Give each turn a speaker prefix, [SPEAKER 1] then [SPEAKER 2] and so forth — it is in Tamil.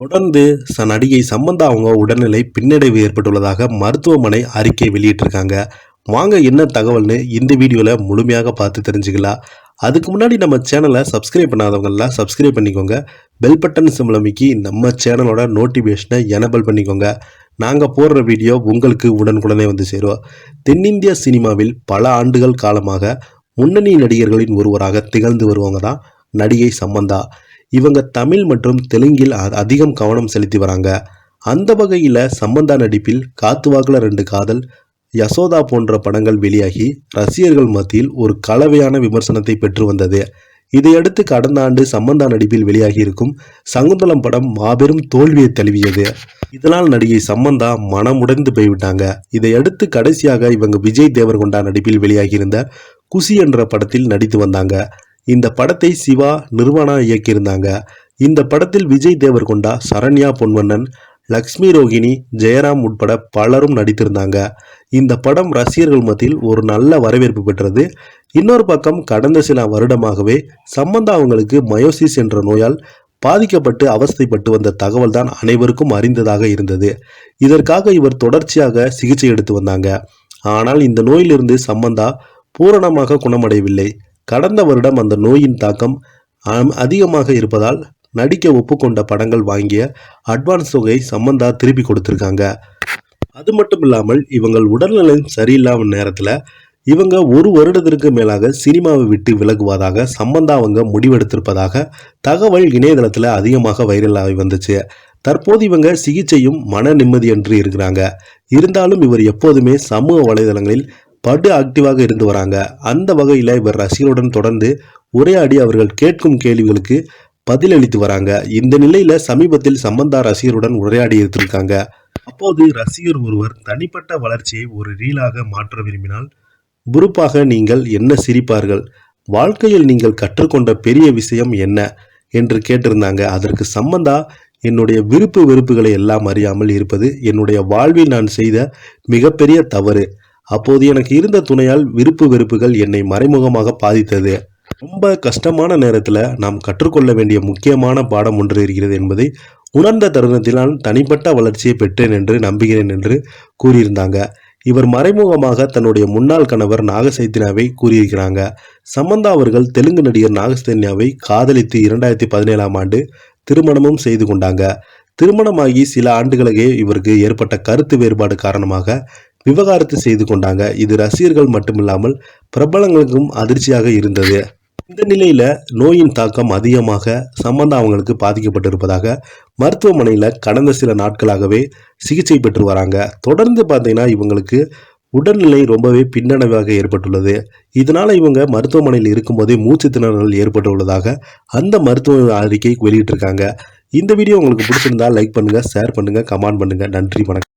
[SPEAKER 1] தொடர்ந்து நடிகை சமந்தா அவங்க உடல்நிலை பின்னடைவு ஏற்பட்டுள்ளதாக மருத்துவமனை அறிக்கை வெளியிட்டிருக்காங்க. வாங்க என்ன தகவல்னு இந்த வீடியோவில் முழுமையாக பார்த்து தெரிஞ்சுக்கலாம். அதுக்கு முன்னாடி நம்ம சேனலை சப்ஸ்கிரைப் பண்ணாதவங்கெல்லாம் சப்ஸ்கிரைப் பண்ணிக்கோங்க. பெல் பட்டன் சிம்பல் அமைக்கி நம்ம சேனலோட நோட்டிஃபிகேஷனை எனபிள் பண்ணிக்கோங்க. நாங்கள் போடுற வீடியோ உங்களுக்கு உடனுக்குடனே வந்து சேரும். தென்னிந்திய சினிமாவில் பல ஆண்டுகள் காலமாக முன்னணி நடிகர்களின் ஒருவராக திகழ்ந்து வருவங்க தான் நடிகை சமந்தா. இவங்க தமிழ் மற்றும் தெலுங்கில் அதிகம் கவனம் செலுத்தி வராங்க. அந்த வகையில் சம்பந்தா நடிப்பில் காத்துவாக்குல 2 காதல், யசோதா போன்ற படங்கள் வெளியாகி ரசிகர்கள் மத்தியில் ஒரு கலவையான விமர்சனத்தை பெற்று வந்தது. இதையடுத்து கடந்த ஆண்டு சம்பந்தா நடிப்பில் வெளியாகி இருக்கும் சகுந்தலம் படம் மாபெரும் தோல்வியை தழுவியது. இதனால் நடிகை சம்பந்தா மனமுடைந்து போய்விட்டாங்க. இதையடுத்து கடைசியாக இவங்க விஜய் தேவர்கொண்டா நடிப்பில் வெளியாகியிருந்த குஷி என்ற படத்தில் நடித்து வந்தாங்க. இந்த படத்தை சிவா நிர்வாணா இயக்கியிருந்தாங்க. இந்த படத்தில் விஜய் தேவர்கொண்டா, சரண்யா பொன்வண்ணன், லக்ஷ்மி ரோகிணி, ஜெயராம் உட்பட பலரும் நடித்திருந்தாங்க. இந்த படம் ரசிகர்கள் மத்தியில் ஒரு நல்ல வரவேற்பு பெற்றது. இன்னொரு பக்கம் கடந்த சில வருடமாகவே சம்பந்தா அவங்களுக்கு மயோசிஸ் என்ற நோயால் பாதிக்கப்பட்டு அவஸ்தைப்பட்டு வந்த தகவல் தான் அனைவருக்கும் அறிந்ததாக இருந்தது. இதற்காக இவர் தொடர்ச்சியாக சிகிச்சை எடுத்து வந்தாங்க. ஆனால் இந்த நோயிலிருந்து சம்பந்தா பூரணமாக குணமடையவில்லை. கடந்த வருடம் அந்த நோயின் தாக்கம் அதிகமாக இருப்பதால் நடிக்க ஒப்புக்கொண்ட படங்கள் வாங்கிய அட்வான்ஸ் தொகை சம்பந்தா திருப்பி கொடுத்திருக்காங்க. அது மட்டும் இல்லாமல் இவங்கள் உடல்நிலை சரியில்லாத நேரத்தில் இவங்க 1 வருடத்திற்கு மேலாக சினிமாவை விட்டு விலகுவதாக சம்பந்தா அவங்க முடிவெடுத்திருப்பதாக தகவல் இணையதளத்தில் அதிகமாக வைரலாகி வந்துச்சு. தற்போது இவங்க சிகிச்சையும் மன நிம்மதியின்றி இருக்கிறாங்க. இருந்தாலும் இவர் எப்போதுமே சமூக வலைதளங்களில் படு ஆக்டிவாக இருந்து வராங்க. அந்த வகையில் இவர் ரசிகர்களுடன் தொடர்ந்து உரையாடி அவர்கள் கேட்கும் கேள்விகளுக்கு பதிலளித்து வராங்க. இந்த நிலையில சமீபத்தில் சம்பந்தா ரசிகருடன் உரையாடி இருந்திருக்காங்க. அப்போது ரசிகர் ஒருவர் தனிப்பட்ட வளர்ச்சியை ஒரு ரீலாக மாற்ற விரும்பினால் குரூப்பாக நீங்கள் என்ன சிரிப்பார்கள், வாழ்க்கையில் நீங்கள் கற்றுக்கொண்ட பெரிய விஷயம் என்ன என்று கேட்டிருந்தாங்க. அதற்கு சம்பந்தா, என்னுடைய விருப்பு வெறுப்புகளை எல்லாம் அறியாமல் இருப்பது என்னுடைய வாழ்வில் நான் செய்த மிகப்பெரிய தவறு. அப்போது எனக்கு இருந்த துணையால் விருப்பு வெறுப்புகள் என்னை மறைமுகமாக பாதித்தது. ரொம்ப கஷ்டமான நேரத்தில் நாம் கற்றுக்கொள்ள வேண்டிய முக்கியமான பாடம் ஒன்று இருக்கிறது என்பதை உணர்ந்த தருணத்தில் நான் தனிப்பட்ட வளர்ச்சியை பெற்றேன் என்று நம்புகிறேன் என்று கூறியிருந்தாங்க. இவர் மறைமுகமாக தன்னுடைய முன்னாள் கணவர் நாகசைத்தன்யாவை கூறியிருக்கிறாங்க. சம்பந்தா அவர்கள் தெலுங்கு நடிகர் நாகசைத்தன்யாவை காதலித்து 2017ஆம் ஆண்டு திருமணமும் செய்து கொண்டாங்க. திருமணமாகி சில ஆண்டுகளே இவருக்கு ஏற்பட்ட கருத்து வேறுபாடு காரணமாக விவகாரத்து செய்து கொண்டாங்க. இது ரசிகர்கள் மட்டுமில்லாமல் பிரபலங்களுக்கும் அதிர்ச்சியாக இருந்தது. இந்த நிலையில நோயின் தாக்கம் அதிகமாக சம்பந்தா அவங்களுக்கு பாதிக்கப்பட்டிருப்பதாக மருத்துவமனையில் கடந்த சில நாட்களாகவே சிகிச்சை பெற்று வராங்க. தொடர்ந்து பார்த்தீங்கன்னா இவங்களுக்கு உடல்நிலை ரொம்பவே பின்னடைவாக ஏற்பட்டுள்ளது. இதனால இவங்க மருத்துவமனையில் இருக்கும்போதே மூச்சு திணறல் ஏற்பட்டுள்ளதாக அந்த மருத்துவ அறிக்கை வெளியிட்டிருக்காங்க. இந்த வீடியோ உங்களுக்கு பிடிச்சிருந்தா லைக் பண்ணுங்க, ஷேர் பண்ணுங்க, கமெண்ட் பண்ணுங்க. நன்றி, வணக்கம்.